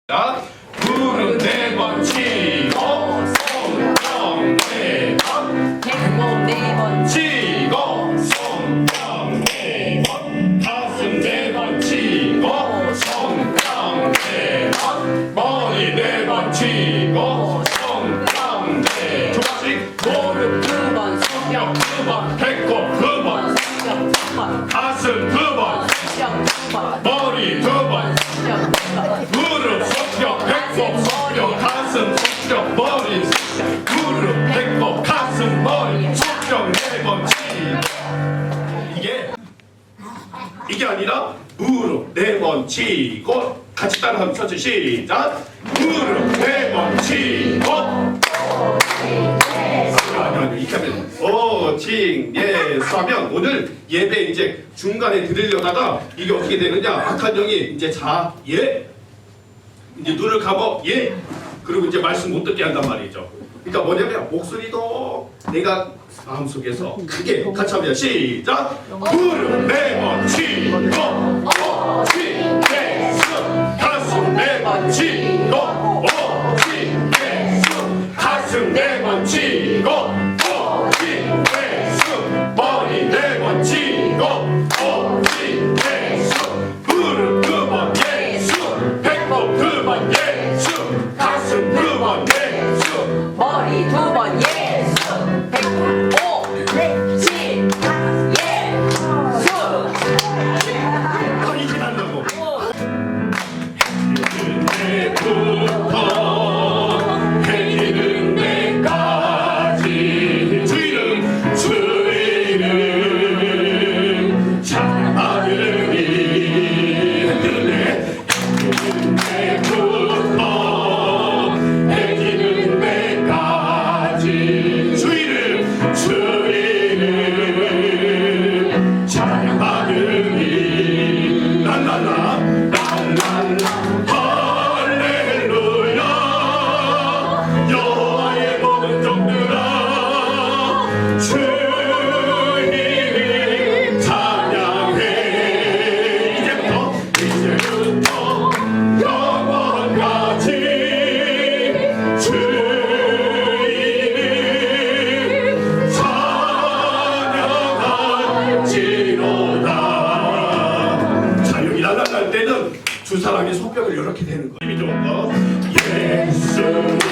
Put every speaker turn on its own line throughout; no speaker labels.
무릎 4번 치고 손뼉 4번
백목 4번
치고 손뼉 4번 가슴 4번 치고 손뼉 4번 머리 4번 치고 손뼉 4번 무릎
2번
손뼉 2번 배꼽 2번
손뼉 3번
가슴 2번
손뼉 2번
머리 2번
손뼉 2번
무릎 손뼉 배꼽 손뼉 가슴 손뼉 머리 무릎 배꼽 가슴 머리 손뼉 4번 치고 이게 아니라 무릎 4번 치고 같이 따라 한번 쳐줘. 시작. 무릎 4번 치고 아니 이렇게 하면 오칭예수 하면 오늘 예배 이제 중간에 들으려다가 이게 어떻게 되느냐 악한 영이 이제 자예 이제 눈을 감어 예 그리고 이제 말씀 못 듣게 한단 말이죠. 그러니까 뭐냐면 목소리도 내가 마음속에서 크게 같이 하면 시작. 무릎 4번 치고 오칭예수 가슴 4번 치고 오칭예수 가슴 4번 치고 오칭예수 머리 4번 치고 오칭예수 무릎 2번 예수 배꼽 2번 예수 가슴 2번 예수
머리 2번 예수 백목 5 7 예수
이렇게 한다고 때부터 해지는 데까지 주의는 참아들이 흔들래 해지는 데부터 해지는 데까지 주의는 참아들이 랄랄라 랄랄라 할렐루야 여호와의 모든 종들아 주님을 찬양해 이제부터 영원까지 주님을 찬양할지로다. 자 여기 랄랄랄 때는 두 사람이 손뼉을 이렇게 되는 거예요. 힘이 좋은 거. 예수님이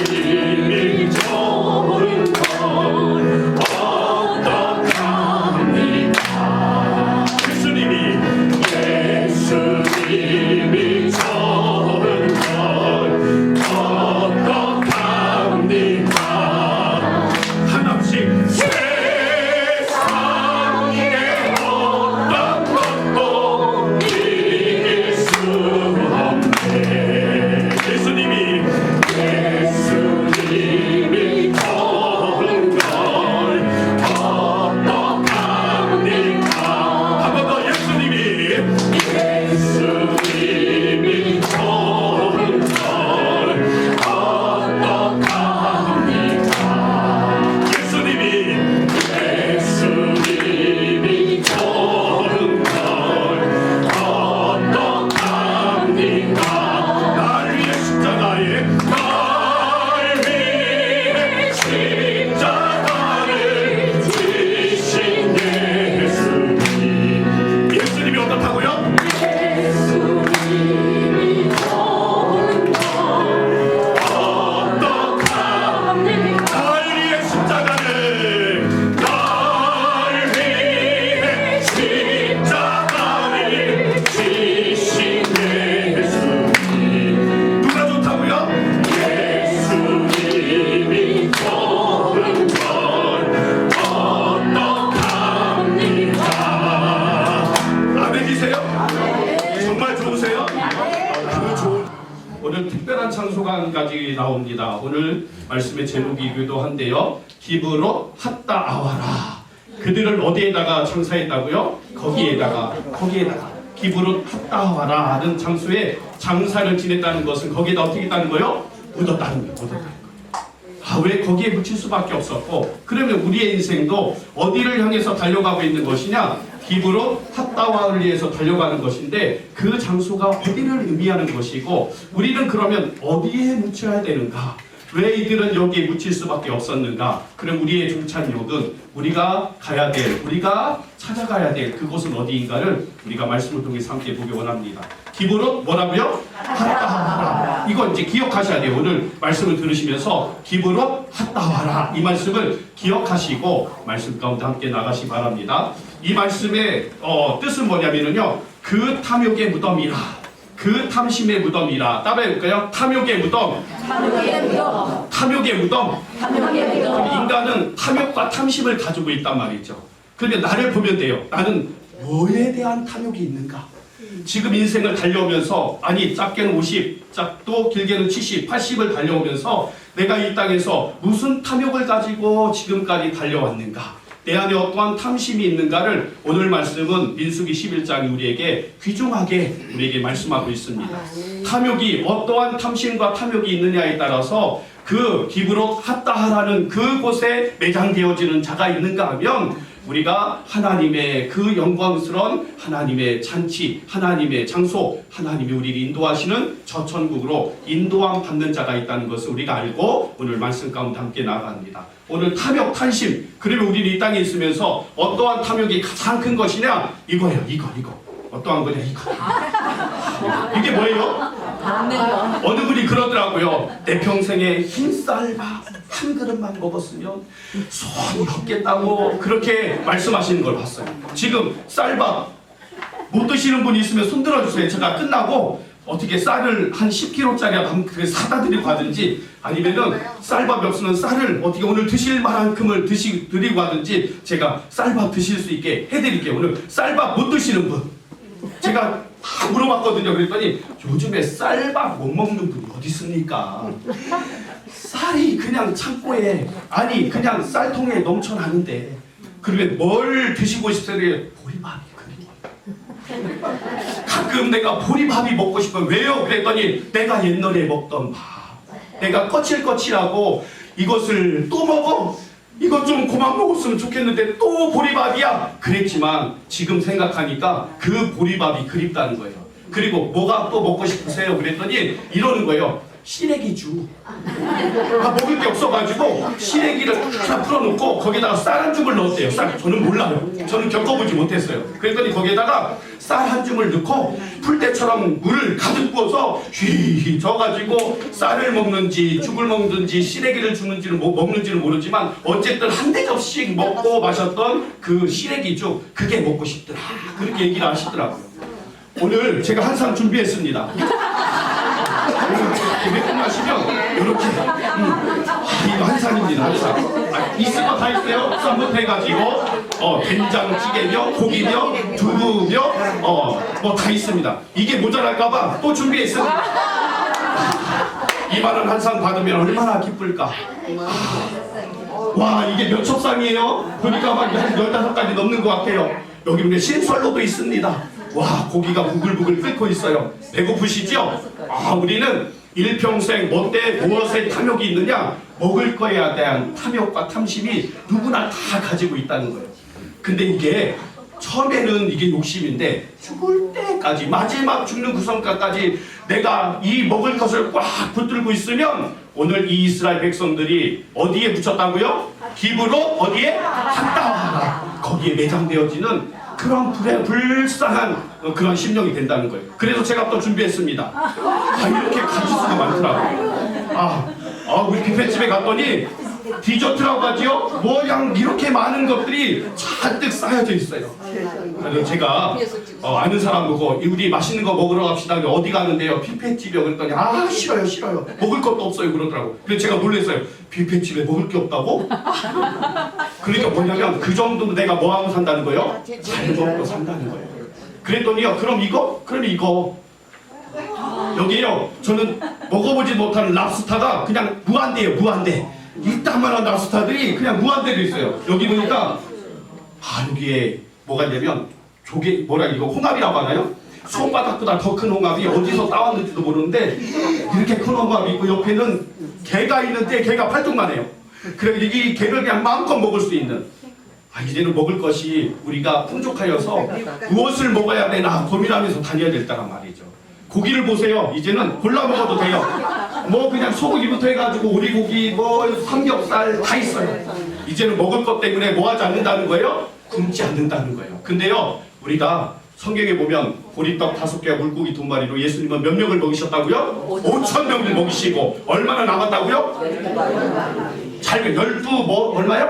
좋은 건 어떡합니까? 예수님이 좋은 건 어떡합니까? 하나씩 세상에 어떤 것도 이길 수 없네. 예수님이 좋은 걸 어떡합니까? 한 번 더 예수님이 좋은 걸 어떡합니까? 예수님이 좋은 걸 어떡합니까? 날 위해 십자가에 날 위해 십자가를 지신 예수님이 어떻다고요? 날 위해 십자가를 날 위해 십자가를 지신 예수님 누가 좋다고요? 예수님이 좋은 걸 어떡합니까? 아멘이세요? 정말 좋으세요? 그 좋은 오늘 특별한 찬송가 한 가지 나옵니다. 오늘 말씀의 제목이기도 한데요. 기브로 핫다 아와라. 그들을 어디에다가 장사했다고요? 거기에다가 기브로 핫다 아와라 하는 장소에 장사를 지냈다는 것은 거기에다 어떻게 했다는 거요? 묻었다는 거예요. 왜 거기에 묻힐 수밖에 없었고 그러면 우리의 인생도 어디를 향해서 달려가고 있는 것이냐? 기브롯 핫다와를 위해서 달려가는 것인데 그 장소가 어디를 의미하는 것이고 우리는 그러면 어디에 묻혀야 되는가? 왜 이들은 여기에 묻힐 수밖에 없었는가? 그럼 우리의 정찬역은 우리가 가야 될, 우리가 찾아가야 될 그곳은 어디인가를 우리가 말씀을 통해서 함께 보기 원합니다. 기브롯 뭐라고요? 핫다와라. 이거 이제 기억하셔야 돼요. 오늘 말씀을 들으시면서 기브롯 핫다와라 이 말씀을 기억하시고 말씀 가운데 함께 나가시 바랍니다. 이 말씀의 뜻은 뭐냐면요, 그 탐욕의 무덤이라. 그 탐심의 무덤이라. 따라해볼까요? 탐욕의 무덤.
탐욕의 무덤.
탐욕의 무덤.
탐욕의 무덤.
인간은 탐욕과 탐심을 가지고 있단 말이죠. 그러니까 나를 보면 돼요. 나는 뭐에 대한 탐욕이 있는가? 지금 인생을 달려오면서 아니 짧게는 50, 또 길게는 70, 80을 달려오면서 내가 이 땅에서 무슨 탐욕을 가지고 지금까지 달려왔는가? 내 안에 어떠한 탐심이 있는가를 오늘 말씀은 민수기 11장이 우리에게 귀중하게 우리에게 말씀하고 있습니다. 탐욕이 어떠한 탐심과 탐욕이 있느냐에 따라서 그 기브롯 핫다하라는 그곳에 매장되어지는 자가 있는가 하면 우리가 하나님의 그 영광스러운 하나님의 잔치, 하나님의 장소, 하나님이 우리를 인도하시는 저 천국으로 인도함 받는 자가 있다는 것을 우리가 알고 오늘 말씀 가운데 함께 나아갑니다. 오늘 탐욕, 탐심, 그러면 우리는 이 땅에 있으면서 어떠한 탐욕이 가장 큰 것이냐? 이거예요, 이거. 어떠한 거냐, 이거. 이게 뭐예요? 어느 분이 그러더라고요. 내 평생에 흰 쌀밥 한 그릇만 먹었으면 소원이 없겠다고 그렇게 말씀하시는 걸 봤어요. 지금 쌀밥 못 드시는 분이 있으면 손 들어주세요. 제가 끝나고 어떻게 쌀을 한 10kg짜리 사다 드리고 가든지 아니면은 쌀밥이 없으면 쌀을 어떻게 오늘 드실 만큼을 드리고 가든지 제가 쌀밥 드실 수 있게 해드릴게요. 오늘 쌀밥 못 드시는 분 제가 다 물어봤거든요. 그랬더니 요즘에 쌀밥 못 먹는 분이 어디 있습니까? 쌀이 그냥 창고에 아니 그냥 쌀통에 넘쳐나는데 그러면 뭘 드시고 싶어요? 보리밥이 그리워. 가끔 내가 보리밥이 먹고 싶어요. 왜요? 그랬더니 내가 옛날에 먹던 밥 내가 거칠거칠하고 이것을 또 먹어? 이것 좀 그만 먹었으면 좋겠는데 또 보리밥이야? 그랬지만 지금 생각하니까 그 보리밥이 그립다는 거예요. 그리고 뭐가 또 먹고 싶으세요? 그랬더니 이러는 거예요. 시래기죽. 먹을 게 없어가지고 시래기를 하나 풀어놓고 거기다가 쌀 한 줌을 넣었대요. 저는 몰라요. 저는 겪어보지 못했어요. 그랬더니 거기에다가 쌀 한 줌을 넣고 풀떼처럼 물을 가득 부어서 휘 져가지고 쌀을 먹는지 죽을 먹는지 시래기를 주는지는 먹는지는 모르지만 어쨌든 한 대접씩 먹고 마셨던 그 시래기죽 그게 먹고 싶더라. 그렇게 얘기를 하시더라고요. 오늘 제가 항상 준비했습니다. 예배 끝나시면 이렇게 이거 한상입니다. 한상. 있을 거 다 있어요. 쌈부터 해가지고 된장찌개며 고기며 두부며 뭐 다 있습니다. 이게 모자랄까봐 또 준비했습니다. 이만한 한상 받으면 얼마나 기쁠까. 와 이게 몇 첩상이에요? 보니까 막 한 15가지 넘는 것 같아요. 여기 보면 신설로도 있습니다. 와 고기가 부글부글 끓고 있어요. 배고프시죠? 우리는 일평생 무엇에 탐욕이 있느냐? 먹을 거에 대한 탐욕과 탐심이 누구나 다 가지고 있다는 거예요. 근데 이게 처음에는 이게 욕심인데 죽을 때까지 마지막 죽는 그 순간까지 내가 이 먹을 것을 꽉 붙들고 있으면 오늘 이 이스라엘 백성들이 어디에 붙였다고요? 기브롯 어디에? 핫다와라. 거기에 매장되어지는 그런 불쌍한 그런 심령이 된다는 거예요. 그래서 제가 또 준비했습니다. 이렇게 가지수가 많더라고요. 우리 뷔페집에 갔더니 디저트라고 하지요? 모양 이렇게 많은 것들이 잔뜩 쌓여져 있어요. 그래서 제가 아는 사람 보고 우리 맛있는 거 먹으러 갑시다. 어디 가는데요? 뷔페집이요. 그랬더니 싫어요. 먹을 것도 없어요. 그러더라고. 그래서 제가 놀랐어요. 뷔페집에 먹을 게 없다고? 그러니까 뭐냐면 그 정도로 내가 뭐하고 산다는 거예요? 잘 먹고 산다는 거예요. 그랬더니요. 그럼 이거 여기요. 저는 먹어보지 못하는 랍스타가 그냥 무한대예요. 무한대. 이따만한 랍스타들이 그냥 무한대로 있어요. 여기 보니까 여기에 뭐가 있냐면 조개 이거 홍합이라고 하나요? 손바닥보다 더 큰 홍합이 어디서 따왔는지도 모르는데 이렇게 큰 홍합이 있고 옆에는 개가 있는데 개가 팔뚝만 해요. 그래서 이 개를 그냥 마음껏 먹을 수 있는 이제는 먹을 것이 우리가 풍족하여서 무엇을 먹어야 되나 고민하면서 다녀야 될 때란 말이죠. 고기를 보세요. 이제는 골라 먹어도 돼요. 뭐 그냥 소고기부터 해가지고 오리고기, 뭐 삼겹살 다 있어요. 이제는 먹을 것 때문에 뭐 하지 않는다는 거예요? 굶지 않는다는 거예요. 근데요, 우리가 성경에 보면 보리떡 5개와 물고기 2마리로 예수님은 몇 명을 먹이셨다고요? 5,000명을 먹이시고 얼마나 남았다고요? 잘 12 뭐 얼마요?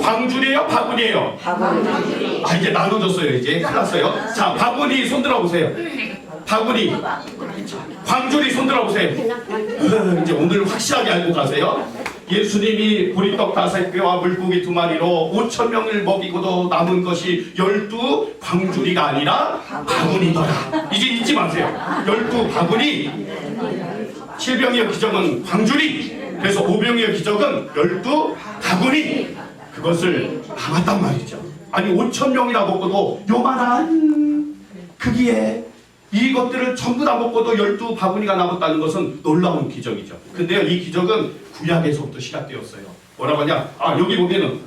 광줄이에요? 바구니예요? 이제 나눠졌어요. 이제 큰일 났어요. 자, 바구니 손 들어보세요. 바구니, 광줄이 손 들어보세요. 이제 오늘 확실하게 알고 가세요. 예수님이 보리떡 5개와 물고기 2마리로 5,000명을 먹이고도 남은 것이 12 광주리가 아니라 바구니더라. 이제 잊지 마세요. 12 바구니, 7병이의 기적은 광주리, 그래서 5병이의 기적은 12 바구니. 그것을 남았단 말이죠. 아니 5,000명이나 먹고도 요만한 크기에 이것들을 전부 다 먹고도 12 바구니가 남았다는 것은 놀라운 기적이죠. 근데요, 이 기적은 구약에서부터 시작되었어요. 뭐라고 하냐? 여기 보면은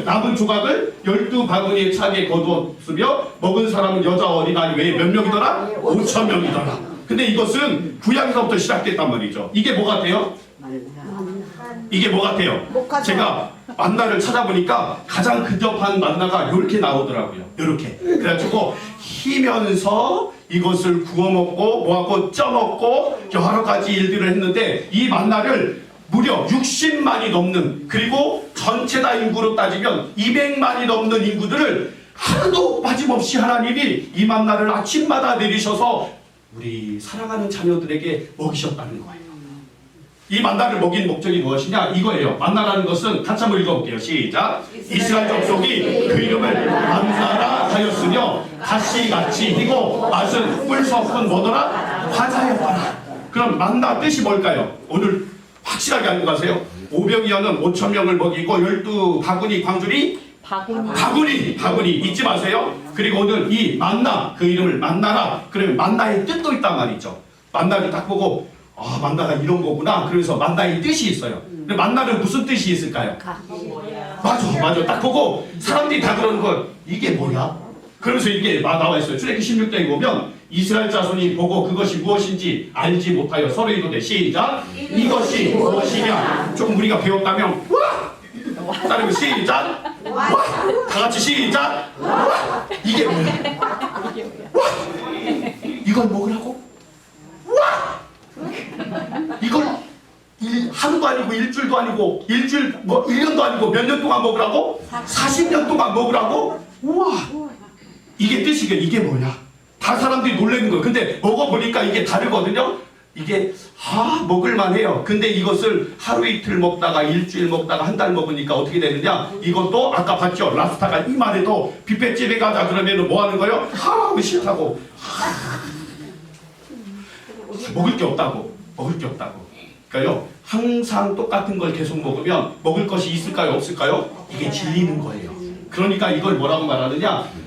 남은 조각을 12 바구니에 차게 거두었으며 먹은 사람은 여자 어린아이 외에 몇 명이더라? 5,000명이더라. 근데 이것은 구약에서부터 시작됐단 말이죠. 이게 뭐 같아요? 이게 뭐 같아요? 제가 만나를 찾아보니까 가장 근접한 만나가 이렇게 나오더라고요. 이렇게. 그래가지고 희면서 이것을 구워 먹고 뭐하고 쪄 먹고 여러 가지 일들을 했는데 이 만나를 무려 60만이 넘는, 그리고 전체 다 인구로 따지면 200만이 넘는 인구들을 하루도 빠짐없이 하나님이 이 만나를 아침마다 내리셔서 우리 사랑하는 자녀들에게 먹이셨다는 거예요. 이 만나를 먹인 목적이 무엇이냐? 이거예요. 만나라는 것은 같이 한번 읽어볼게요. 시작. 이스라엘 족속이 그 이름을 만나라 하였으며 가시같이 희고 맛은 꿀 섞은 뭐더라? 화자였더라. 그럼 만나 뜻이 뭘까요? 오늘 확실하게 알고 가세요. 5병이어는 5,000명을 먹이고 12 바구니 광주리 바구니 잊지 마세요. 그리고 오늘 이 만나, 그 이름을 만나라. 그러면 만나의 뜻도 있단 말이죠. 만나를 딱 보고 만나가 이런 거구나. 그래서 만나의 뜻이 있어요. 근데 만나는 무슨 뜻이 있을까요? 맞아. 딱 보고 사람들이 다 그러는 거, 이게 뭐야? 그러면서 이게 나와 있어요. 출애굽기 16장에 보면 이스라엘 자손이 보고 그것이 무엇인지 알지 못하여 서로 이르되 시작. 이것이 무엇이냐? 조금 우리가 배웠다면 와! 따르면 시작. 와! 다 같이 시작. 와! 이게 뭐야? 와! 이걸 먹으라고? 와! 이걸 하루도 아니고 일주일도 아니고 일주일 뭐 1년도 아니고 몇 년 동안 먹으라고? 40년 동안 먹으라고? 우와! 이게 뜻이게 이게 뭐냐? 다 사람들이 놀라는 거예요. 근데 먹어보니까 이게 다르거든요. 이게 먹을만 해요. 근데 이것을 하루 이틀 먹다가 일주일 먹다가 한 달 먹으니까 어떻게 되느냐? 이것도 아까 봤죠? 라스타가 이말에도 뷔페집에 가자 그러면 뭐 하는 거예요? 싫다고. 먹을 게 없다고. 그러니까요, 항상 똑같은 걸 계속 먹으면 먹을 것이 있을까요? 없을까요? 이게 질리는 거예요. 그러니까 이걸 뭐라고 말하느냐?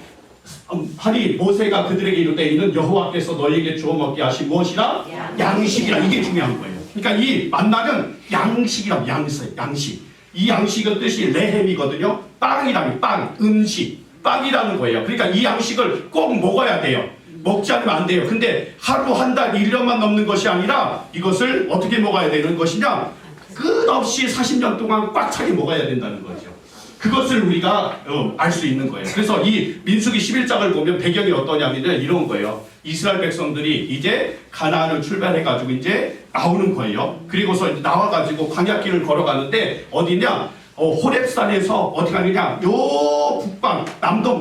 하니 모세가 그들에게 이르되 이는 여호와께서 너희에게 주어 먹게 하신 무엇이라? 양식이라. 이게 중요한 거예요. 그러니까 이 만나는 양식이라고. 양식. 이 양식은 뜻이 레헴이거든요. 빵이라는 빵, 음식, 빵이라는 거예요. 그러니까 이 양식을 꼭 먹어야 돼요. 먹지 않으면 안 돼요. 근데 하루, 한 달, 1년만 넘는 것이 아니라 이것을 어떻게 먹어야 되는 것이냐? 끝없이 40년 동안 꽉 차게 먹어야 된다는 거죠. 그것을 우리가 알 수 있는 거예요. 그래서 이 민수기 11장을 보면 배경이 어떠냐면 이런 거예요. 이스라엘 백성들이 이제 가나안을 출발해가지고 이제 나오는 거예요. 그리고서 이제 나와가지고 광야길을 걸어가는데 어디냐? 호렙산에서 어디 가느냐? 요 북방,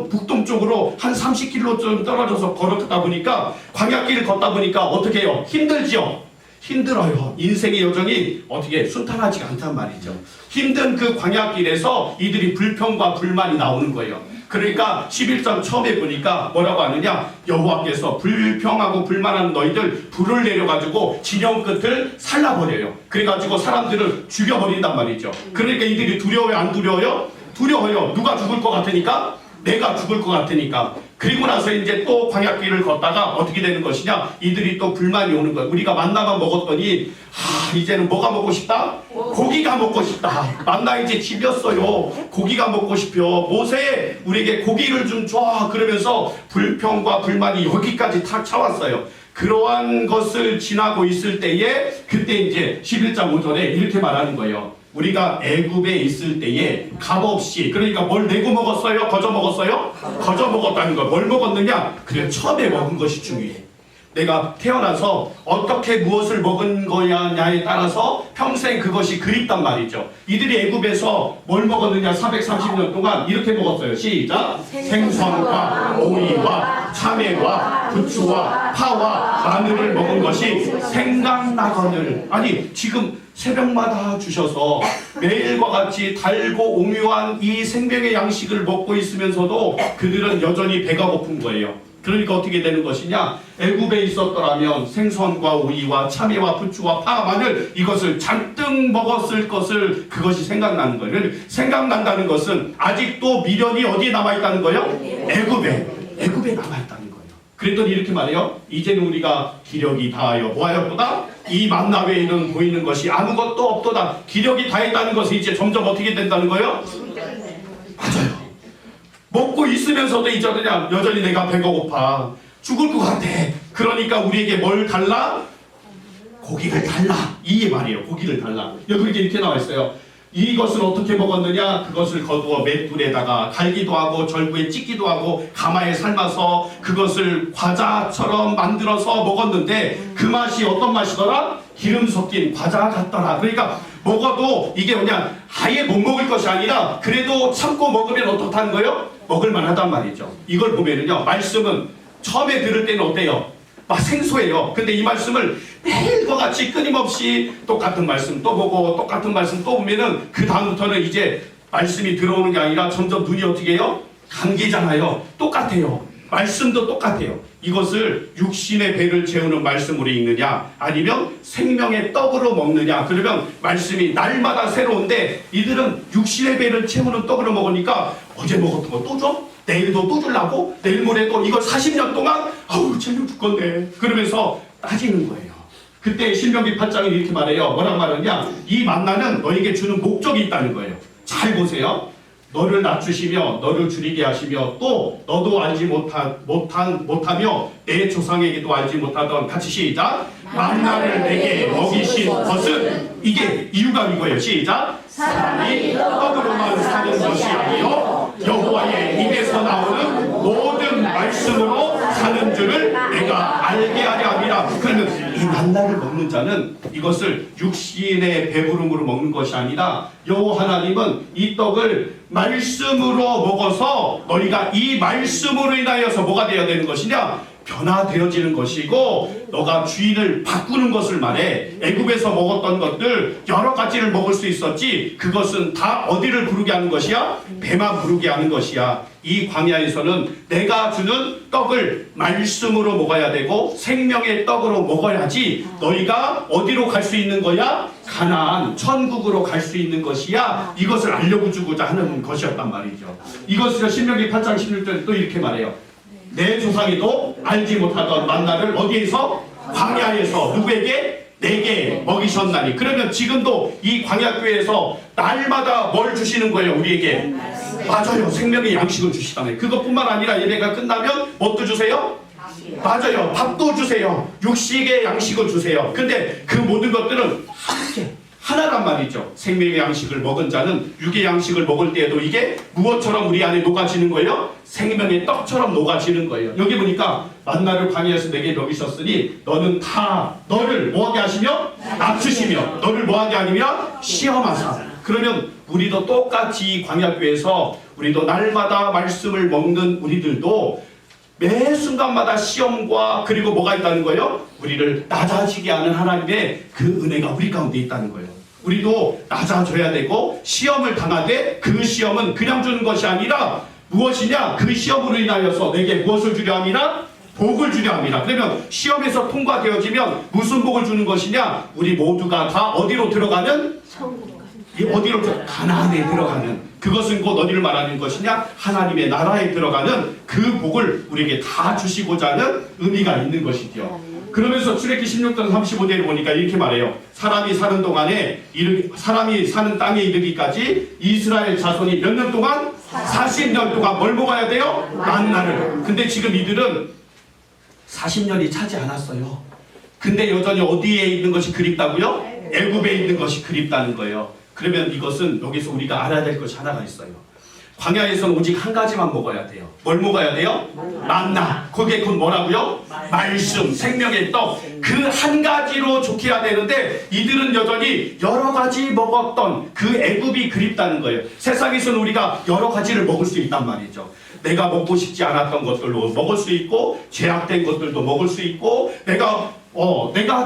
북동쪽으로 한 30km 떨어져서 걸어가다 보니까 광야길을 걷다 보니까 어떻게 해요? 힘들지요? 힘들어요. 인생의 여정이 어떻게 순탄하지가 않단 말이죠. 힘든 그 광야길에서 이들이 불평과 불만이 나오는 거예요. 그러니까 11장 처음에 보니까 뭐라고 하느냐? 여호와께서 불평하고 불만하는 너희들 불을 내려가지고 진영 끝을 살라버려요. 그래가지고 사람들을 죽여버린단 말이죠. 그러니까 이들이 두려워요? 안 두려워요? 두려워요. 누가 죽을 것 같으니까? 내가 죽을 것 같으니까. 그리고 나서 이제 또 광야길을 걷다가 어떻게 되는 것이냐? 이들이 또 불만이 오는 거야. 우리가 만나만 먹었더니 이제는 뭐가 먹고 싶다? 고기가 먹고 싶다. 만나 이제 집이었어요. 고기가 먹고 싶어. 모세 우리에게 고기를 좀 줘. 그러면서 불평과 불만이 여기까지 다 차왔어요. 그러한 것을 지나고 있을 때에 그때 이제 11장 5절에 이렇게 말하는 거예요. 우리가 애굽에 있을 때에 값없이, 그러니까 뭘 내고 먹었어요? 거저 먹었어요? 거저 먹었다는 거. 뭘 먹었느냐? 그래, 처음에 먹은 것이 중요해. 내가 태어나서 어떻게 무엇을 먹은 거냐에 따라서 평생 그것이 그립단 말이죠. 이들이 애굽에서 뭘 먹었느냐? 430년 동안 이렇게 먹었어요. 시작! 생선과 오이와 참외와 부추와 파와 마늘을 먹은 것이 생각나거늘. 아니 지금 새벽마다 주셔서 매일과 같이 달고 오묘한 이 생명의 양식을 먹고 있으면서도 그들은 여전히 배가 고픈 거예요. 그러니까 어떻게 되는 것이냐? 애굽에 있었더라면 생선과 오이와 참외와 부추와 파, 마늘 이것을 잔뜩 먹었을 것을 그것이 생각나는 거예요. 생각난다는 것은 아직도 미련이 어디에 남아있다는 거예요? 애굽에 남아있다는 거예요. 그랬더니 이렇게 말해요. 이제는 우리가 기력이 다하여 뭐하였도다? 이 만나 외에는 보이는 것이 아무것도 없도다. 기력이 다했다는 것은 이제 점점 어떻게 된다는 거예요? 맞아요. 먹고 있으면서도 이제 그냥 여전히 내가 배가 고파. 죽을 것 같아. 그러니까 우리에게 뭘 달라? 고기를 달라. 이 말이에요. 고기를 달라. 여기 이제 이렇게 나와 있어요. 이것을 어떻게 먹었느냐? 그것을 거두어 맷돌에다가 갈기도 하고 절구에 찢기도 하고 가마에 삶아서 그것을 과자처럼 만들어서 먹었는데 그 맛이 어떤 맛이더라? 기름 섞인 과자 같더라. 그러니까 먹어도 이게 그냥 아예 못 먹을 것이 아니라 그래도 참고 먹으면 어떻다는 거예요? 먹을 만하단 말이죠. 이걸 보면은요, 말씀은 처음에 들을 때는 어때요? 막 생소해요. 근데 이 말씀을 매일과 같이 끊임없이 똑같은 말씀 또 보고 똑같은 말씀 또 보면은 그 다음부터는 이제 말씀이 들어오는 게 아니라 점점 눈이 어떻게 해요? 감기잖아요. 똑같아요. 말씀도 똑같아요. 이것을 육신의 배를 채우는 말씀으로 읽느냐 아니면 생명의 떡으로 먹느냐. 그러면 말씀이 날마다 새로운데 이들은 육신의 배를 채우는 떡으로 먹으니까 어제 먹었던 거 또 줘? 내일도 또 주려고? 내일 모레도 이걸 40년 동안 아우 재미 죽겠네 그러면서 따지는 거예요. 그때 신명기 8장이 이렇게 말해요. 뭐라고 말하냐? 이 만나는 너에게 주는 목적이 있다는 거예요. 잘 보세요. 너를 낮추시며 너를 줄이게 하시며 또 너도 알지 못하며 내 조상에게도 알지 못하던 같이 시작. 만나를 내게 먹이신 것은 이게 이유가 이거예요. 시작. 사람이 떡으로만 사는 것이 아니요 여호와의 입에서 나오는 모든 말씀으로 사는 줄을 내가 알게 하려 함이라. 그러면 이 만나를 먹는 자는 이것을 육신의 배부름으로 먹는 것이 아니라 여호와 하나님은 이 떡을 말씀으로 먹어서 너희가 이 말씀으로 인하여서 뭐가 되어야 되는 것이냐? 변화되어지는 것이고 너가 주인을 바꾸는 것을 말해. 애굽에서 먹었던 것들 여러 가지를 먹을 수 있었지 그것은 다 어디를 부르게 하는 것이야? 배만 부르게 하는 것이야. 이 광야에서는 내가 주는 떡을 말씀으로 먹어야 되고 생명의 떡으로 먹어야지 너희가 어디로 갈 수 있는 거야? 가나안 천국으로 갈 수 있는 것이야. 이것을 알려주고자 하는 것이었단 말이죠. 이것을 신명기 8장 16절에 또 이렇게 말해요. 내 조상이도 알지 못하던 만나를 어디에서? 광야에서 누구에게? 내게 먹이셨나니. 그러면 지금도 이 광야교회에서 날마다 뭘 주시는 거예요? 우리에게? 맞아요. 생명의 양식을 주시다며. 그것뿐만 아니라 예배가 끝나면 뭣도 주세요? 맞아요. 밥도 주세요. 육식의 양식을 주세요. 근데 그 모든 것들은 하나란 말이죠. 생명의 양식을 먹은 자는 육의 양식을 먹을 때에도 이게 무엇처럼 우리 안에 녹아지는 거예요? 생명의 떡처럼 녹아지는 거예요. 여기 보니까 만나를 광야에서 내게 먹이셨으니 너는 다 너를 뭐하게 하시며? 낮추시며 너를 뭐하게 하니며? 시험하사. 그러면 우리도 똑같이 광야교회에서 우리도 날마다 말씀을 먹는 우리들도 매 순간마다 시험과 그리고 뭐가 있다는 거예요? 우리를 낮아지게 하는 하나님의 그 은혜가 우리 가운데 있다는 거예요. 우리도 낮아져야 되고 시험을 당하되 그 시험은 그냥 주는 것이 아니라 무엇이냐? 그 시험으로 인하여서 내게 무엇을 주려 함이라? 복을 주려 함이라. 그러면 시험에서 통과되어지면 무슨 복을 주는 것이냐? 우리 모두가 다 어디로 들어가는? 어디로 가나안에 들어가는 그것은 곧 어디를 말하는 것이냐? 하나님의 나라에 들어가는 그 복을 우리에게 다 주시고자 하는 의미가 있는 것이지요. 그러면서 출애굽기 16장 35절에 보니까 이렇게 말해요. 사람이 사는 땅에 이르기까지 이스라엘 자손이 몇 년 동안? 40년 동안 뭘 먹어야 돼요? 만나를. 근데 지금 이들은 40년이 차지 않았어요. 근데 여전히 어디에 있는 것이 그립다고요? 애굽에 있는 것이 그립다는 거예요. 그러면 이것은 여기서 우리가 알아야 될 것이 하나가 있어요. 광야에서는 오직 한 가지만 먹어야 돼요. 뭘 먹어야 돼요? 만나. 그게 곧 뭐라고요? 말씀, 생명의 떡. 그 한 가지로 좋게야 되는데 이들은 여전히 여러 가지 먹었던 그 애굽이 그립다는 거예요. 세상에서는 우리가 여러 가지를 먹을 수 있단 말이죠. 내가 먹고 싶지 않았던 것들도 먹을 수 있고 죄악된 것들도 먹을 수 있고 내가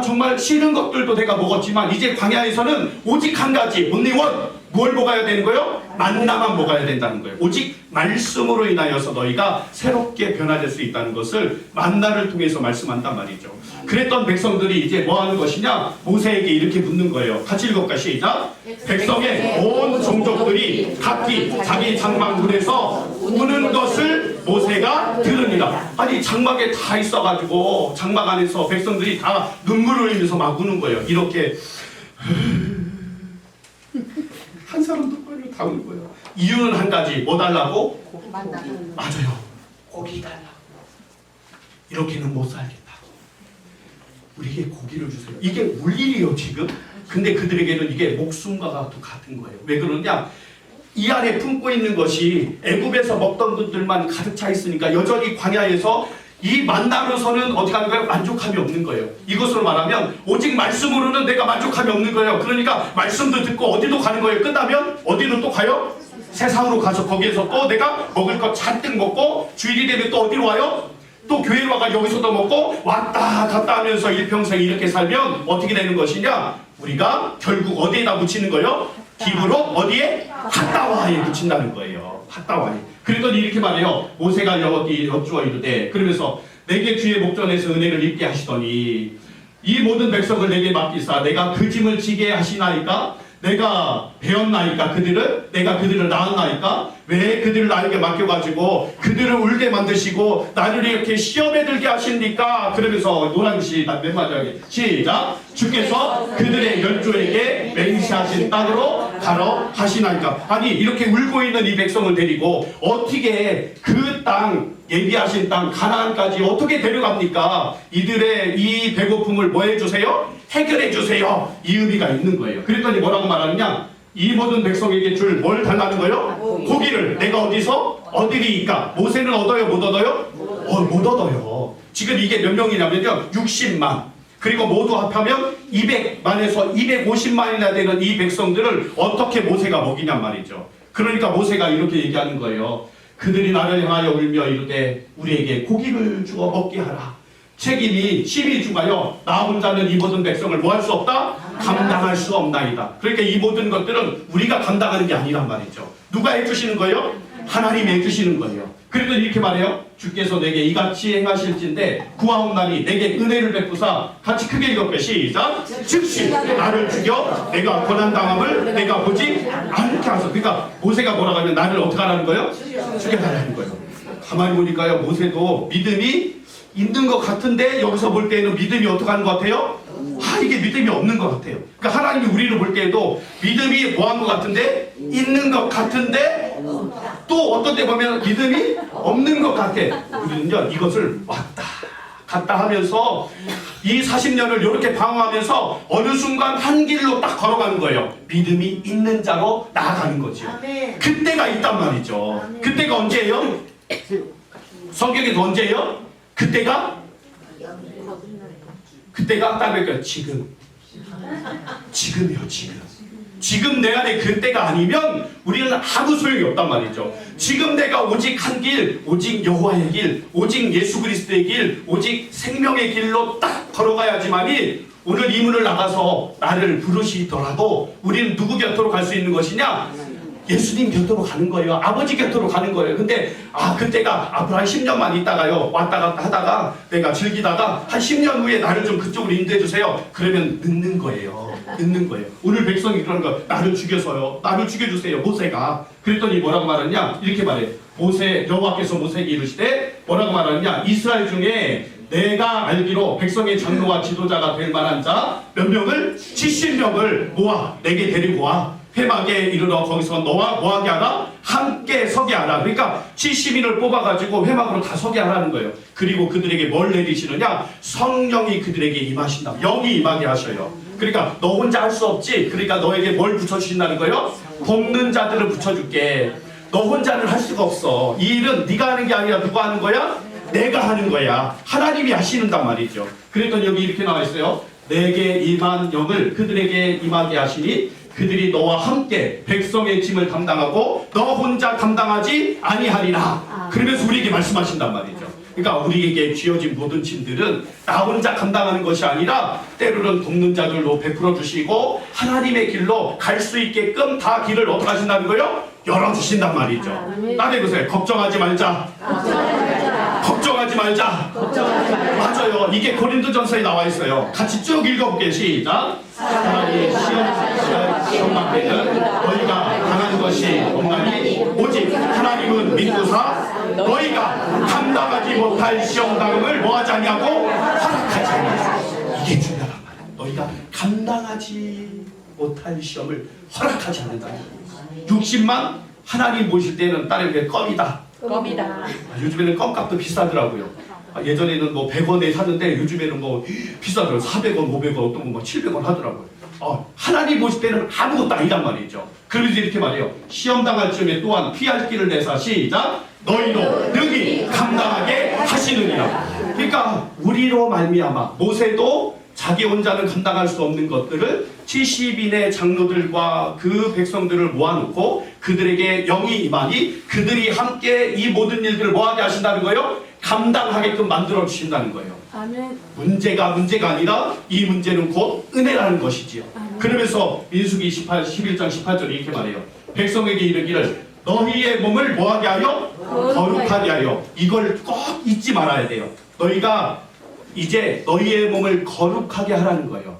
정말 싫은 것들도 내가 먹었지만 이제 광야에서는 오직 한 가지 only one. 뭘 먹어야 되는 거예요? 만나만 먹어야 된다는 거예요. 오직 말씀으로 인하여서 너희가 새롭게 변화될 수 있다는 것을 만나를 통해서 말씀한단 말이죠. 그랬던 백성들이 이제 뭐 하는 것이냐? 모세에게 이렇게 묻는 거예요. 같이 읽어볼까? 시작. 백성의 온 종족들이 각기 자기 장막문에서 우는 것을 모세가 들으니라. 아니 장막에 다 있어가지고 장막 안에서 백성들이 다 눈물을 흘리면서 막 우는 거예요. 이렇게 한 사람도 빨리 다 우는 거예요. 이유는 한 가지. 뭐 달라고? 맞아요. 고기 달라고. 이렇게는 못 살겠다고. 우리에게 고기를 주세요. 이게 물일이에요 지금. 근데 그들에게는 이게 목숨과 같은 거예요. 왜 그러냐? 이 안에 품고 있는 것이 애굽에서 먹던 것들만 가득 차 있으니까 여전히 광야에서 이 만나로서는 어디 가는 거예요? 만족함이 없는 거예요. 이것으로 말하면 오직 말씀으로는 내가 만족함이 없는 거예요. 그러니까 말씀도 듣고 어디도 가는 거예요. 끝나면 어디로 또 가요? 세상으로 가서 거기에서 또 내가 먹을 것 잔뜩 먹고 주일이 되면 또 어디로 와요? 또 교회로 와가 여기서도 먹고 왔다 갔다 하면서 일평생 이렇게 살면 어떻게 되는 것이냐? 우리가 결국 어디에다 묻히는 거예요? 기브로 어디에? 핫다와에 묻힌다는 거예요. 핫다와에. 그랬더니 이렇게 말해요. 모세가 여쭈어 이르되 그러면서 내게 주의 목전에서 은혜를 입게 하시더니 이 모든 백성을 내게 맡기사 내가 그 짐을 지게 하시나이까? 내가 배웠나이까? 내가 그들을 낳았나이까? 왜 그들을 나에게 맡겨가지고 그들을 울게 만드시고 나를 이렇게 시험에 들게 하십니까? 그러면서 노란시 맨 마지막에 시작. 주께서 그들의 열조에게 맹세하신 땅으로 가러 하시나이까? 아니 이렇게 울고 있는 이 백성을 데리고 어떻게 그 땅 예비하신 땅 가나안까지 어떻게 데려갑니까? 이들의 이 배고픔을 뭐 해주세요? 해결해 주세요. 이 의미가 있는 거예요. 그랬더니 뭐라고 말하느냐? 이 모든 백성에게 줄 뭘 달라는 거예요? 고기를. 내가 어디서? 어디리이까? 모세는 얻어요? 못 얻어요? 못 얻어요. 지금 이게 몇 명이냐면요 60만. 그리고 모두 합하면 200만에서 250만이나 되는 이 백성들을 어떻게 모세가 먹이냔 말이죠. 그러니까 모세가 이렇게 얘기하는 거예요. 그들이 나를 향하여 울며 이르되 우리에게 고기를 주어 먹게 하라. 책임이 심히 중하여 나 혼자는 이 모든 백성을 뭐 할 수 없다? 감당할 수 없나이다. 그러니까 이 모든 것들은 우리가 감당하는 게 아니란 말이죠. 누가 해주시는 거예요? 하나님이 해주시는 거예요. 그래도 이렇게 말해요. 주께서 내게 이같이 행하실진데 구하옵나니 내게 은혜를 베푸사. 같이 크게 읽어볼게요. 시작. 즉시 나를 죽여 내가 고난당함을 내가 보지 않게 하소서. 그러니까 모세가 뭐라고 하면 나를 어떻게 하라는 거예요? 죽여달라는 거예요. 가만히 보니까요 모세도 믿음이 있는 것 같은데 여기서 볼 때는 믿음이 어떻게 하는 것 같아요? 이게 믿음이 없는 것 같아요. 그러니까 하나님이 우리를 볼 때에도 믿음이 뭐한 것 같은데? 있는 것 같은데 또 어떤 데 보면 믿음이 없는 것 같아. 우리는요 이것을 왔다 갔다 하면서 이 40년을 이렇게 방황하면서 어느 순간 한 길로 딱 걸어가는 거예요. 믿음이 있는 자로 나아가는 거죠. 그때가 있단 말이죠. 그때가 언제예요? 성경에도 언제예요? 그때가 딱 그러니까 지금이요. 지금 내 안에 그때가 아니면 우리는 아무 소용이 없단 말이죠. 지금 내가 오직 한 길, 오직 여호와의 길, 오직 예수 그리스도의 길, 오직 생명의 길로 딱 걸어가야지만이 오늘 이 문을 나가서 나를 부르시더라도 우리는 누구 곁으로 갈 수 있는 것이냐? 예수님 곁으로 가는 거예요. 아버지 곁으로 가는 거예요. 근데 그때가 앞으로 한 10년만 있다가요. 왔다 갔다 하다가 내가 즐기다가 한 10년 후에 나를 좀 그쪽으로 인도해 주세요. 그러면 늦는 거예요. 늦는 거예요. 오늘 백성이 그러는 거 나를 죽여서요. 나를 죽여주세요. 모세가. 그랬더니 뭐라고 말하냐? 이렇게 말해. 여호와께서 모세에게 이르시되 뭐라고 말하느냐? 이스라엘 중에 내가 알기로 백성의 장로와 지도자가 될 만한 자 몇 명을 70명을 모아 내게 데리고 와. 회막에 이르러 거기서 너와 뭐하게 하라? 함께 서게 하라. 그러니까 70인을 뽑아가지고 회막으로 다 서게 하라는 거예요. 그리고 그들에게 뭘 내리시느냐? 성령이 그들에게 임하신다. 영이 임하게 하셔요. 그러니까 너 혼자 할 수 없지. 그러니까 너에게 뭘 붙여주신다는 거예요? 돕는 자들을 붙여줄게. 너 혼자는 할 수가 없어. 이 일은 네가 하는 게 아니라 누가 하는 거야? 내가 하는 거야. 하나님이 하시는단 말이죠. 그랬더니 여기 이렇게 나와 있어요. 내게 임한 영을 그들에게 임하게 하시니 그들이 너와 함께 백성의 짐을 감당하고 너 혼자 감당하지 아니하리라. 그러면서 우리에게 말씀하신단 말이죠. 그러니까 우리에게 쥐어진 모든 짐들은 나 혼자 감당하는 것이 아니라 때로는 돕는 자들로 베풀어 주시고 하나님의 길로 갈 수 있게끔 다 길을 어떻게 하신다는 거예요? 열어주신단 말이죠. 따라해보세요. 걱정하지 말자. 걱정하지 말자. 맞아요. 이게 고린도전서에 나와 있어요. 같이 쭉 읽어볼게요. 시작. 사랑의 시험만 때는 너희가 당하는 것이 없나니 오직 하나님은 믿고사 너희가 감당하지 못할 시험당함을 뭐하지 아니하고 허락하지 않는다. 이게 중요한 말이에요. 너희가 감당하지 못할 시험을 허락하지 않는다. 60만 하나님 보실 때는 딸에게 껌이다. 요즘에는 껌값도 비싸더라고요. 예전에는 뭐 100원에 샀는데 요즘에는 뭐 비싸더라고요. 400원, 500원, 어떤 거 700원 하더라고요. 하나님 보실 때는 아무것도 아니란 말이죠. 그러면서 이렇게 말해요. 시험 당할 즈음에 또한 피할 길을 내사. 시작. 너희로 능히 감당하게 하시느니라. 그러니까 우리로 말미암아 모세도 자기 혼자는 감당할 수 없는 것들을 70인의 장로들과 그 백성들을 모아놓고 그들에게 영이 임하니 그들이 함께 이 모든 일들을 뭐하게 하신다는 거예요? 감당하게끔 만들어 주신다는 거예요.
아멘.
문제가 아니라 이 문제는 곧 은혜라는 것이지요. 그러면서 민수기 11장 18절에 이렇게 말해요. 백성에게 이르기를 너희의 몸을 뭐하게 하여? 거룩하게 하여. 이걸 꼭 잊지 말아야 돼요. 너희가 이제 너희의 몸을 거룩하게 하라는 거예요.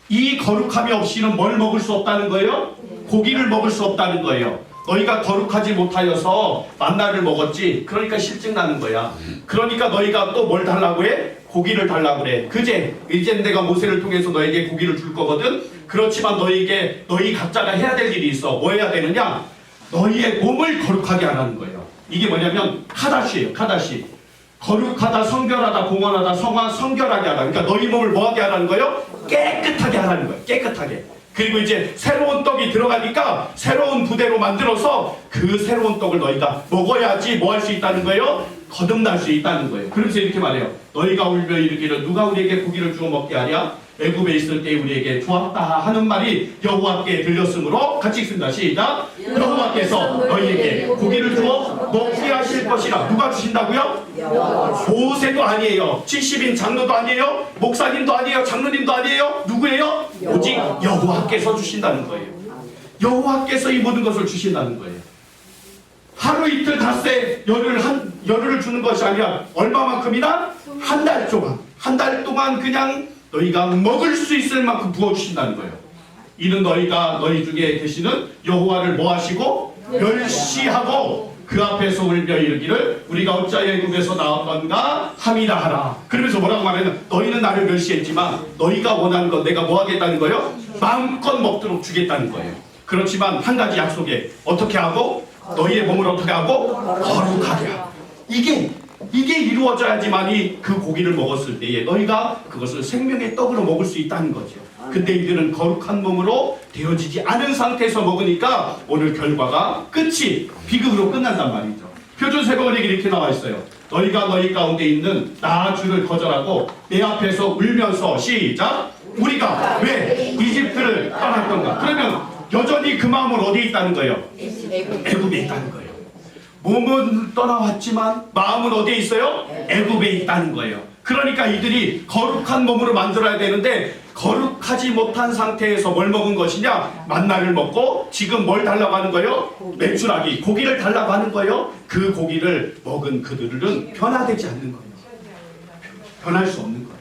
이 거룩함이 없이는 뭘 먹을 수 없다는 거예요? 고기를 먹을 수 없다는 거예요. 너희가 거룩하지 못하여서 만나를 먹었지. 그러니까 실증 나는 거야. 그러니까 너희가 또 뭘 달라고 해? 고기를 달라고 그래. 이제 내가 모세를 통해서 너에게 고기를 줄 거거든. 그렇지만 너희 각자가 해야 될 일이 있어. 뭐 해야 되느냐? 너희의 몸을 거룩하게 하라는 거예요. 이게 뭐냐면 카다시예요. 카다시. 거룩하다, 성결하다, 공헌하다, 성결하게 하라. 그러니까 너희 몸을 뭐하게 하라는 거예요? 깨끗하게 하라는 거예요. 깨끗하게. 그리고 이제 새로운 떡이 들어가니까 새로운 부대로 만들어서 그 새로운 떡을 너희가 먹어야지 뭐 할 수 있다는 거예요? 거듭날 수 있다는 거예요. 그러면서 이렇게 말해요. 너희가 울며 이르기를 누가 우리에게 고기를 주어 먹게 하랴? 애굽에 있을 때 우리에게 좋았다 하는 말이 여호와께 들렸으므로 같이 읽습니다. 시작. 여호와께서 너희에게 고기를 주어 먹게 하실 것이라. 누가 주신다고요? 모세도 아니에요. 70인 장로도 아니에요. 목사님도 아니에요. 장로님도 아니에요. 누구예요? 오직 여호와께서 주신다는 거예요. 여호와께서 이 모든 것을 주신다는 거예요. 하루 이틀 닷새 열흘을 주는 것이 아니라 얼마만큼이나? 한 달 동안. 한 달 동안 그냥 너희가 먹을 수 있을 만큼 부어주신다는 거예요. 이는 너희가 너희 중에 계시는 여호와를 뭐하시고? 멸시하고 그 앞에서 울며 이르기를 우리가 어찌하여 애굽에서 나왔던가 함이라 하라. 그러면서 뭐라고 말하냐면 너희는 나를 멸시했지만 너희가 원하는 것 내가 뭐 하겠다는 거예요? 마음껏 먹도록 주겠다는 거예요. 그렇지만 한 가지 약속에 어떻게 하고? 너희의 몸을 어떻게 하고? 거룩하게 하고. 이게 이루어져야지만이 그 고기를 먹었을 때에 너희가 그것을 생명의 떡으로 먹을 수 있다는 거죠. 근데 이들은 거룩한 몸으로 되어지지 않은 상태에서 먹으니까 오늘 결과가 끝이 비극으로 끝난단 말이죠. 표준세번역에 이렇게 나와 있어요. 너희가 너희 가운데 있는 나 주를 거절하고 내 앞에서 울면서 시작. 우리가 왜 이집트를 떠났던가. 그러면 여전히 그 마음은 어디에 있다는 거예요? 애굽에 있다는 거예요. 몸은 떠나왔지만 마음은 어디에 있어요? 애굽에 있다는 거예요. 그러니까 이들이 거룩한 몸으로 만들어야 되는데 거룩하지 못한 상태에서 뭘 먹은 것이냐? 만나를 먹고 지금 뭘 달라고 하는 거예요? 메추라기, 고기를 달라고 하는 거예요. 그 고기를 먹은 그들은 변화되지 않는 거예요. 변할 수 없는 거예요.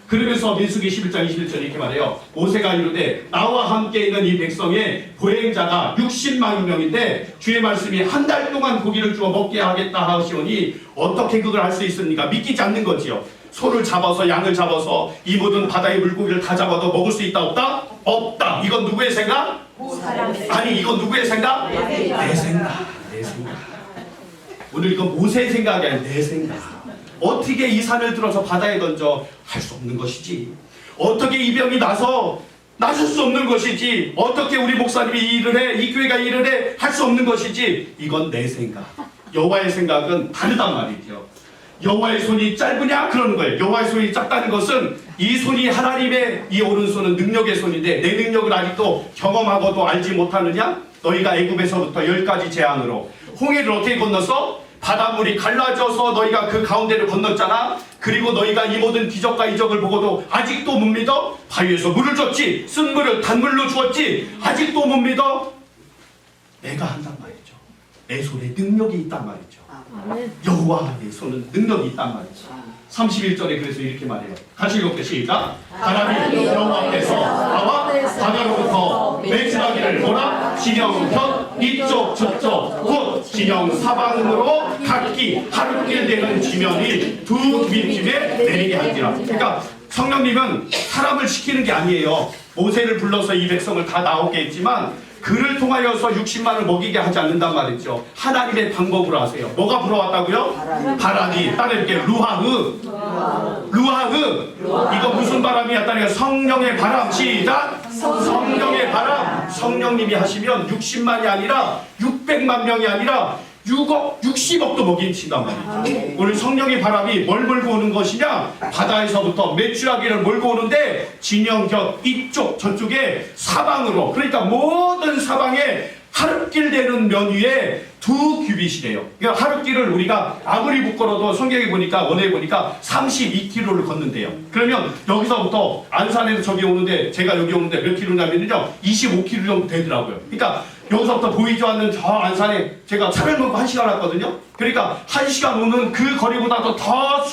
그러면서 민수기 11장 21절 이렇게 말해요. 모세가 이르되 나와 함께 있는 이 백성의 보행자가 60만 명인데 주의 말씀이 한 달 동안 고기를 주어 먹게 하겠다 하시오니 어떻게 그걸 할 수 있습니까? 믿기지 않는 거지요. 소를 잡아서 양을 잡아서 이 모든 바다의 물고기를 다 잡아도 먹을 수 있다 없다? 없다. 이건 누구의 생각? 아니 이건 누구의 생각? 내 생각. 내 생각. 오늘 이건 모세의 생각이 아니라 내 생각. 어떻게 이 산을 들어서 바다에 던져? 할 수 없는 것이지. 어떻게 이 병이 나서 나설 수 없는 것이지. 어떻게 우리 목사님이 이 일을 해? 이 교회가 이 일을 해? 할 수 없는 것이지. 이건 내 생각. 여호와의 생각은 다르단 말이죠. 여호와의 손이 짧으냐? 그러는 거예요. 여호와의 손이 짧다는 것은 이 손이 하나님의 이 오른손은 능력의 손인데 내 능력을 아직도 경험하고도 알지 못하느냐? 너희가 애굽에서부터 10가지 재앙으로 홍해를 어떻게 건넜어? 바닷물이 갈라져서 너희가 그 가운데를 건넜잖아. 그리고 너희가 이 모든 기적과 이적을 보고도 아직도 못 믿어? 바위에서 물을 줬지. 쓴 물을 단물로 주었지. 아직도 못 믿어? 내가 한단 말이죠. 내 손에 능력이 있단 말이죠. 여호와의 손은 능력이 있단 말이죠. 31절에 그래서 이렇게 말해요. 같이 읽을게요. 시작. 바람이 여호와께서 나와 바다로부터 메추라기를 몰아 진영 편 이쪽 저쪽 곧 진영 사방으로 각기 하루길 되는 지면이 두 윗집에 내리게 하니라. 그러니까 성령님은 사람을 시키는 게 아니에요. 모세를 불러서 이 백성을 다 나오게 했지만 그를 통하여서 60만을 먹이게 하지 않는단 말이죠. 하나님의 방법으로 하세요. 뭐가 불어왔다고요? 바람이. 따르게 루하흐. 루하흐. 이거 무슨 바람이야? 따르게 성령의 바람. 시작. 성령의 바람. 성령님이 하시면 60만이 아니라 600만 명이 아니라 6억, 60억도 먹인친단 말이죠. 오늘 성령의 바람이 뭘 몰고 오는 것이냐? 바다에서부터 메추라기를 몰고 오는데 진영 곁 이쪽 저쪽에 사방으로, 그러니까 모든 사방에 하룻길 되는 면 위에 두 규빗이래요. 그러니까 하룻길을 우리가 아무리 묶어도 성경에 보니까 원에 보니까 32km를 걷는데요. 그러면 여기서부터 안산에서 저기 오는데 제가 여기 오는데 몇 킬로냐면요 25km 정도 되더라고요. 그러니까 여기서부터 보이지 않는 저 안산에 제가 차를 몰고 1시간 왔거든요. 그러니까 1시간 오는 그 거리보다도 더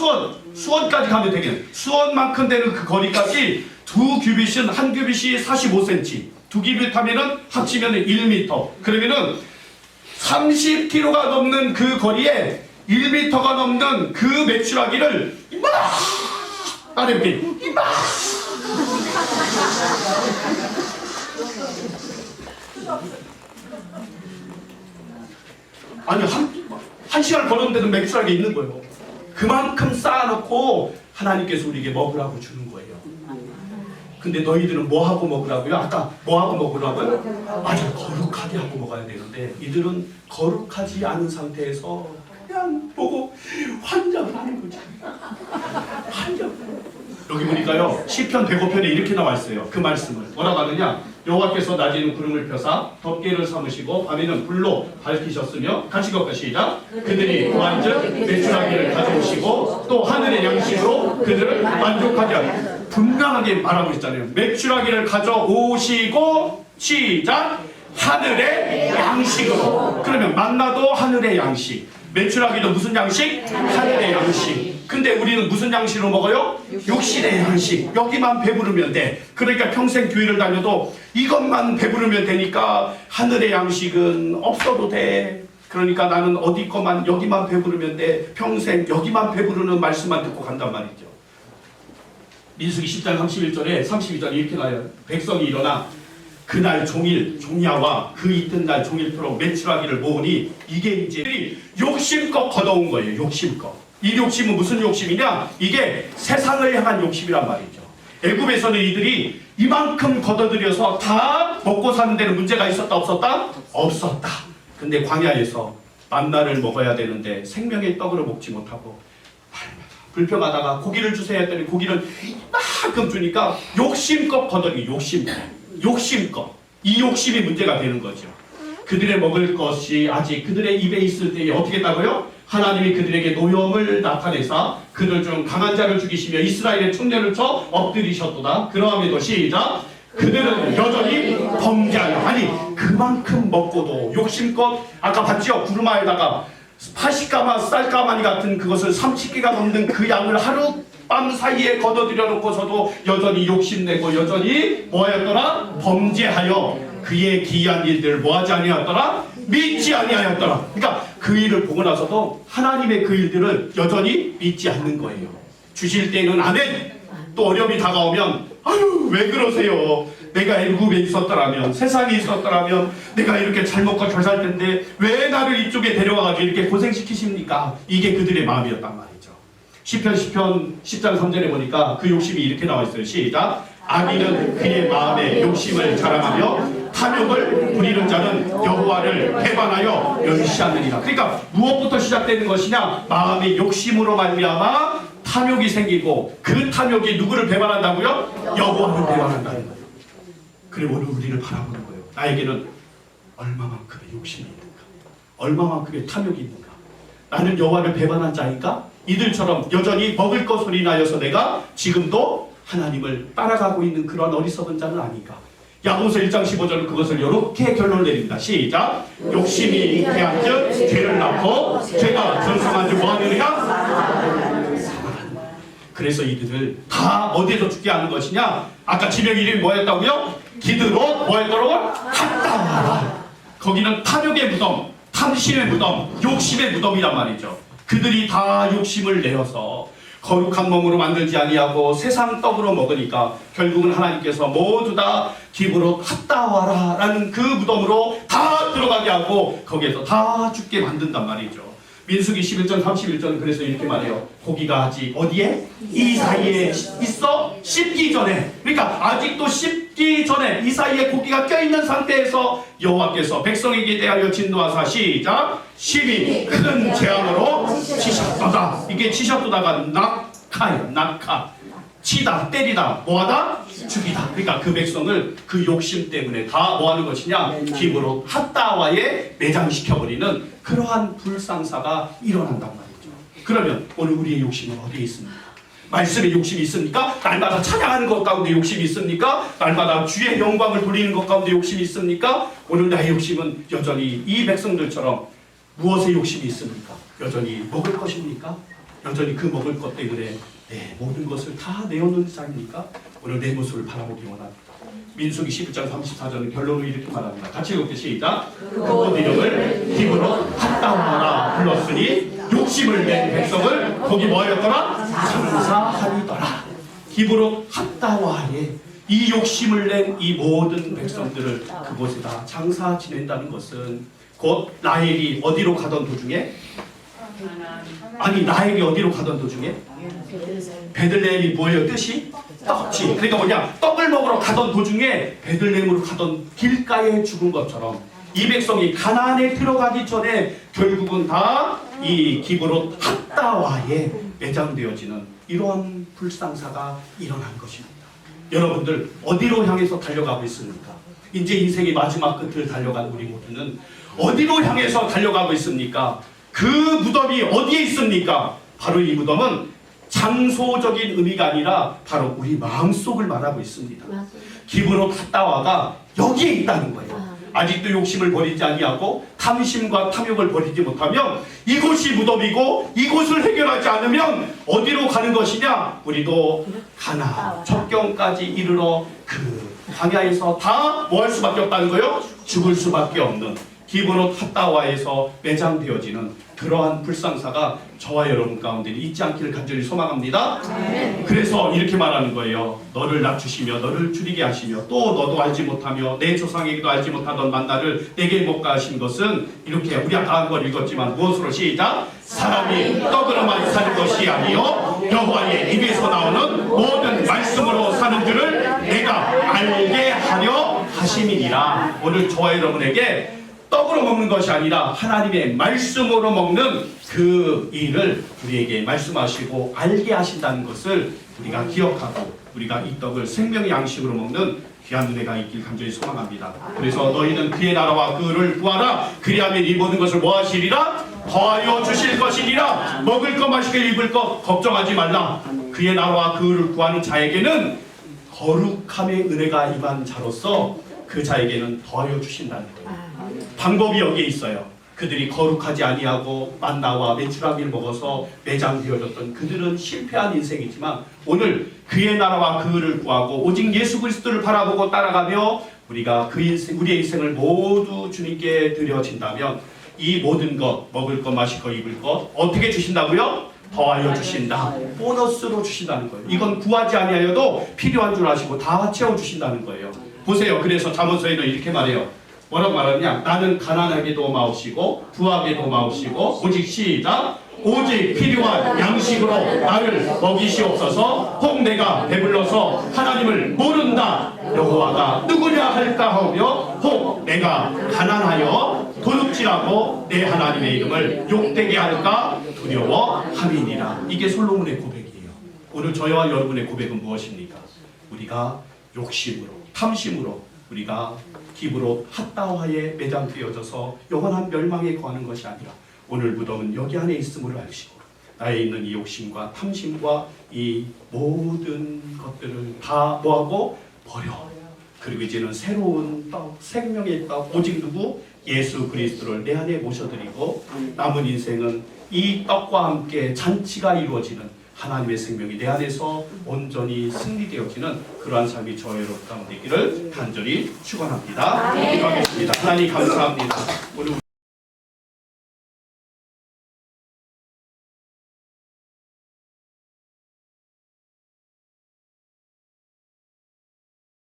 수원까지 가면 되겠네. 수원만큼 되는 그 거리까지 두 규빗은 한 규빗이 45cm, 두 규빗 하면은 합치면 1m. 그러면은 30km가 넘는 그 거리에 1m가 넘는 그 메추라기를 이렇게 아니 한 시간을 걸었는데도 메추라기 있는 거예요. 그만큼 쌓아놓고 하나님께서 우리에게 먹으라고 주는 거예요. 근데 너희들은 뭐 하고 먹으라고요? 아까 뭐 하고 먹으라고요? 아주 거룩하게 하고 먹어야 되는데 이들은 거룩하지 않은 상태에서 그냥 보고 환장을 하는 거죠. 환장. 여기 보니까요 시편 105편에 이렇게 나와 있어요. 그 말씀을 뭐라고 하느냐? 여호와께서 낮에는 구름을 펴사 덮개를 삼으시고 밤에는 불로 밝히셨으며 같이 읽을까 시작. 그들이 구한즉 메추라기를 가져오시고 또 하늘의 양식으로 그들을 만족하게 하리라. 분명하게 말하고 있잖아요. 메추라기를 가져오시고 시작. 하늘의 양식으로. 그러면 만나도 하늘의 양식, 메추라기도 무슨 양식? 하늘의 양식. 근데 우리는 무슨 양식으로 먹어요? 육신의 양식. 여기만 배부르면 돼. 그러니까 평생 교회를 다녀도 이것만 배부르면 되니까 하늘의 양식은 없어도 돼. 그러니까 나는 어디 거만 여기만 배부르면 돼. 평생 여기만 배부르는 말씀만 듣고 간단 말이죠. 민수기 10장 31절에 32절에 이렇게 나와요. 백성이 일어나 그날 종일 종야와 그 이튿날 종일토록 메추라기를 모으니 이게 이제 욕심껏 걷어온 거예요. 욕심껏. 이 욕심은 무슨 욕심이냐? 이게 세상을 향한 욕심이란 말이죠. 애굽에서는 이들이 이만큼 걷어들여서 다 먹고 사는 데는 문제가 있었다 없었다? 없었다. 근데 광야에서 만나를 먹어야 되는데 생명의 떡으로 먹지 못하고 불평하다가 고기를 주세요 했더니 고기를 이만큼 주니까 욕심껏 걷어들이 욕심껏. 이 욕심이 문제가 되는 거죠. 그들의 먹을 것이 아직 그들의 입에 있을 때에 어떻게 했다고요? 하나님이 그들에게 노염을 나타내사 그 그들 중 강한 자를 죽이시며 이스라엘의 청년을 쳐 엎드리셨도다. 그러함에도 시작. 그들은 여전히 범죄하여. 아니 그만큼 먹고도 욕심껏 아까 봤죠? 구르마에다가 80가마 쌀가마니 같은 그것을 30개가 넘는 그 양을 하룻밤 사이에 걷어들여 놓고서도 여전히 욕심내고 여전히 뭐하였더라? 범죄하여 그의 기이한 일들을 뭐하지 아니하였더라? 믿지 아니하였더라. 그러니까 그 일을 보고 나서도 하나님의 그 일들을 여전히 믿지 않는 거예요. 주실 때는 아멘. 또 어려움이 다가오면 아유 왜 그러세요? 내가 애굽에 있었더라면, 세상에 있었더라면 내가 이렇게 잘 먹고 잘 살 텐데 왜 나를 이쪽에 데려와가지고 이렇게 고생시키십니까? 이게 그들의 마음이었단 말이죠. 시편 10장 3절에 보니까 그 욕심이 이렇게 나와 있어요. 시작. 악인은 그의 마음에 욕심을 자랑하며 탐욕을 부리는 자는 여호와를 배반하여 멸시하느니라. 그러니까 무엇부터 시작되는 것이냐? 마음의 욕심으로 말미암아 탐욕이 생기고 그 탐욕이 누구를 배반한다고요? 여호와를 배반한다는 거예요. 그리고 오늘 우리를 바라보는 거예요. 나에게는 얼마만큼의 욕심이 있는가? 얼마만큼의 탐욕이 있는가? 나는 여호와를 배반한 자인가? 이들처럼 여전히 먹을 것을 인하여서 내가 지금도 하나님을 따라가고 있는 그런 어리석은 자는 아닌가? 야고보서 1장 15절은 그것을 이렇게 결론을 내립니다. 시작. 욕심이 잉태한즉 죄를 낳고 죄가 전성한즉 뭐하느냐? 그래서 이들을 다 어디에서 죽게 하는 것이냐? 아까 지명 이름이 뭐였다고요? 기드롯 뭐였더라고? 핫다와라. 거기는 탐욕의 무덤, 탐심의 무덤, 욕심의 무덤이란 말이죠. 그들이 다 욕심을 내어서 거룩한 몸으로 만들지 아니하고 세상 떡으로 먹으니까 결국은 하나님께서 모두 다 기브롯 핫다와라 라는 그 무덤으로 다 들어가게 하고 거기에서 다 죽게 만든단 말이죠. 민수기 11장 31절 그래서 이렇게 말해요. 고기가 아직 어디에? 이 사이에 있어? 씹기 전에. 그러니까 아직도 씹기 전에 이 사이에 고기가 껴있는 상태에서 여호와께서 백성에게 대하여 진노하사 시작. 심히 큰 재앙으로 치셨도다. 이게 치셨도다가 낙하예요. 낙하. 치다, 때리다, 뭐하다? 죽이다. 그러니까 그 백성을 그 욕심 때문에 다 뭐하는 것이냐? 기브롯 핫다와에 매장시켜버리는 그러한 불상사가 일어난단 말이죠. 그러면 오늘 우리의 욕심은 어디에 있습니까? 말씀에 욕심이 있습니까? 날마다 찬양하는 것 가운데 욕심이 있습니까? 날마다 주의 영광을 돌리는 것 가운데 욕심이 있습니까? 오늘 나의 욕심은 여전히 이 백성들처럼 무엇에 욕심이 있습니까? 여전히 먹을 것입니까? 여전히 그 먹을 것 때문에 모든 것을 다 내어놓는 자입니까? 오늘 내 모습을 바라보기 원합니다. 민수기 11장 34절은 결론을 이렇게 말합니다. 같이 읽을게요. 시작. 그곳 이름을 기브롯 핫다와라 불렀으니 욕심을 낸 백성을 거기 뭐하였더라? 장사하리더라. 기브롯 핫다와에 이 욕심을 낸 이 모든 백성들을 그곳에다 장사 지낸다는 것은 곧 라헬이 어디로 가던 도중에 아니 라헬이 어디로 가던 도중에 베들레헴이 뭐예요? 뜻이? 떡지. 그러니까 뭐냐? 떡을 먹으러 가던 도중에 베들레헴으로 가던 길가에 죽은 것처럼 이 백성이 가나안에 들어가기 전에 결국은 다 이 기브롯 핫다와에 매장되어지는 이러한 불상사가 일어난 것입니다. 여러분들 어디로 향해서 달려가고 있습니까? 이제 인생의 마지막 끝을 달려간 우리 모두는 어디로 향해서 달려가고 있습니까? 그 무덤이 어디에 있습니까? 바로 이 무덤은 장소적인 의미가 아니라 바로 우리 마음속을 말하고 있습니다. 기브롯 핫다와가 여기에 있다는 거예요. 아직도 욕심을 버리지 아니하고 탐심과 탐욕을 버리지 못하면 이곳이 무덤이고 이곳을 해결하지 않으면 어디로 가는 것이냐? 우리도 가나안 첩경까지 이르러 그 광야에서 다 뭐 할 수밖에 없다는 거예요? 죽을 수밖에 없는 기브롯 핫다와에서 매장되어지는 그러한 불상사가 저와 여러분 가운데 있지 않기를 간절히 소망합니다. 그래서 이렇게 말하는 거예요. 너를 낮추시며 너를 줄이게 하시며 또 너도 알지 못하며 내 조상에게도 알지 못하던 만나를 내게 먹게 하신 것은 이렇게 우리 아까 한 걸 읽었지만 무엇으로 시작? 사람이 떡으로만 사는 것이 아니요 여호와의 입에서 나오는 모든 말씀으로 사는 줄을 내가 알게 하려 하심이니라. 오늘 저와 여러분에게 떡으로 먹는 것이 아니라 하나님의 말씀으로 먹는 그 일을 우리에게 말씀하시고 알게 하신다는 것을 우리가 기억하고 우리가 이 떡을 생명의 양식으로 먹는 귀한 은혜가 있길 간절히 소망합니다. 그래서 너희는 그의 나라와 그를 구하라. 그리하면 이 모든 것을 뭐 하시리라? 더하여 주실 것이니라. 먹을 것 마실 것 입을 것 걱정하지 말라. 그의 나라와 그를 구하는 자에게는 거룩함의 은혜가 임한 자로서 그 자에게는 더하여 주신다는 거예요. 방법이 여기에 있어요. 그들이 거룩하지 아니하고 만나와 메추라기를 먹어서 매장되어졌던 그들은 실패한 인생이지만 오늘 그의 나라와 그를 구하고 오직 예수 그리스도를 바라보고 따라가며 우리가 그 인생, 우리의 인생을 모두 주님께 드려진다면 이 모든 것, 먹을 것, 마실 것, 입을 것 어떻게 주신다고요? 더하여 주신다. 보너스로 주신다는 거예요. 이건 구하지 아니하여도 필요한 줄 아시고 다 채워주신다는 거예요. 보세요. 그래서 잠언서에는 이렇게 말해요. 뭐라고 말하느냐? 나는 가난하게도 마옵시고 부하게도 마옵시고 오직 시작 오직 필요한 양식으로 나를 먹이시옵소서. 혹 내가 배불러서 하나님을 모른다 여호와가 누구냐 할까 하며 혹 내가 가난하여 도둑질하고 내 하나님의 이름을 욕되게 할까 두려워함이니라. 이게 솔로몬의 고백이에요. 오늘 저와 여러분의 고백은 무엇입니까? 우리가 욕심으로 탐심으로 우리가 기브로 핫다와에 매장되어져서 영원한 멸망에 거하는 것이 아니라 오늘 무덤은 여기 안에 있음을 알시고 나에 있는 이 욕심과 탐심과 이 모든 것들을 다 뭐하고 버려. 그리고 이제는 새로운 떡, 생명의 떡, 오직 누구? 예수 그리스도를 내 안에 모셔드리고 남은 인생은 이 떡과 함께 잔치가 이루어지는 하나님의 생명이 내 안에서 온전히 승리되어지는 그러한 삶이 저의 여러분 가운데 있기를 간절히 축원합니다. 기도하겠습니다. 하나님 감사합니다. 오늘 우리